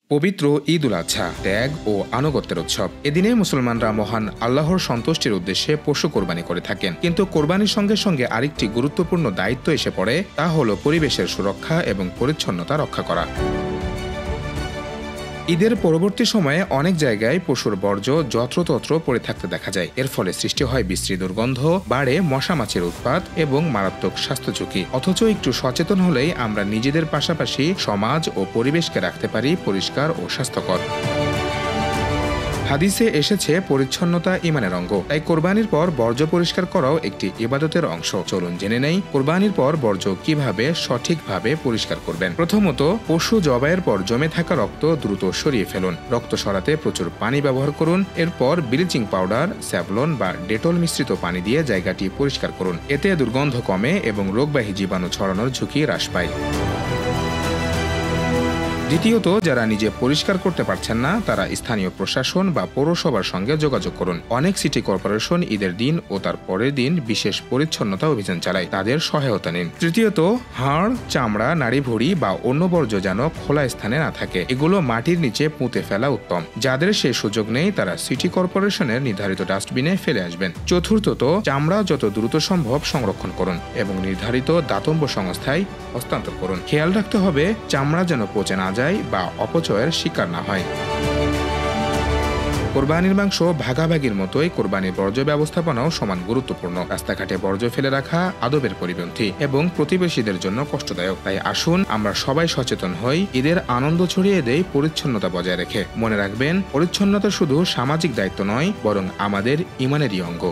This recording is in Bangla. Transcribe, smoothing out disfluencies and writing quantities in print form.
পবিত্র ঈদ উল আজহা ত্যাগ ও আনুগত্যের উৎসব। এদিনে মুসলমানরা মহান আল্লাহর সন্তুষ্টির উদ্দেশ্যে পশু কোরবানি করে থাকেন। কিন্তু কোরবানির সঙ্গে সঙ্গে আরেকটি গুরুত্বপূর্ণ দায়িত্ব এসে পড়ে, তা হলো পরিবেশের সুরক্ষা এবং পরিচ্ছন্নতা রক্ষা করা। ঈদের পরবর্তী সময়ে অনেক জায়গায় পশুর বর্জ্য যত্রতত্র পড়ে থাকতে দেখা যায়। এর ফলে সৃষ্টি হয় বিশ্রী দুর্গন্ধ, বাড়ে মশা মাছির উৎপাত এবং মারাত্মক স্বাস্থ্য ঝুঁকি। অথচ একটু সচেতন হলেই আমরা নিজেদের পাশাপাশি সমাজ ও পরিবেশকে রাখতে পারি পরিষ্কার ও স্বাস্থ্যকর। হাদিসে এসেছে পরিচ্ছন্নতা ঈমানের অঙ্গ, তাই কোরবানির পর বর্জ্য পরিষ্কার করাও একটি ইবাদতের অংশ। চলুন জেনে নেই কোরবানির পর বর্জ্য কিভাবে সঠিকভাবে পরিষ্কার করবেন। প্রথমত, পশু জবাইয়ের পর জমে থাকা রক্ত দ্রুত সরিয়ে ফেলুন। রক্ত সরাতে প্রচুর পানি ব্যবহার করুন। এরপর ব্লিচিং পাউডার, স্যাভলন বা ডেটল মিশ্রিত পানি দিয়ে জায়গাটি পরিষ্কার করুন। এতে দুর্গন্ধ কমে এবং রোগবাহী জীবাণু ছড়ানোর ঝুঁকি হ্রাস পায়। দ্বিতীয়ত, যারা নিজে পরিষ্কার করতে পারছেন না তারা স্থানীয় প্রশাসন বা পৌরসভার সঙ্গে যোগাযোগ করুন। অনেক সিটি কর্পোরেশন ঈদের দিন ও তার পরের দিন বিশেষ পরিচ্ছন্নতা অভিযান চালায়, তাদের সহায়তা নিন। তৃতীয়ত, হাড়, চামড়া, নাড়িভুঁড়ি বা অন্য বর্জ্য যেন খোলা স্থানে না থাকে, এগুলো মাটির নিচে পুঁতে ফেলা উত্তম। যাদের সেই সুযোগ নেই তারা সিটি কর্পোরেশনের নির্ধারিত ডাস্টবিনে ফেলে আসবেন। চতুর্থত, চামড়া যত দ্রুত সম্ভব সংরক্ষণ করুন এবং নির্ধারিত দাতব্য সংস্থায় হস্তান্তর করুন। খেয়াল রাখতে হবে চামড়া যেন পচে না যায় বা অপচয়ের শিকার না হয়। কোরবানির মাংস ভাগাভাগির মতোই কোরবানির বর্জ্য ব্যবস্থাপনাও সমান গুরুত্বপূর্ণ। রাস্তাঘাটে বর্জ্য ফেলে রাখা আদবের পরিপন্থী এবং প্রতিবেশীদের জন্য কষ্টদায়ক। তাই আসুন আমরা সবাই সচেতন হই, ঈদের আনন্দ ছড়িয়ে দেই পরিচ্ছন্নতা বজায় রেখে। মনে রাখবেন, পরিচ্ছন্নতা শুধু সামাজিক দায়িত্ব নয়, বরং আমাদের ঈমানেরই অঙ্গ।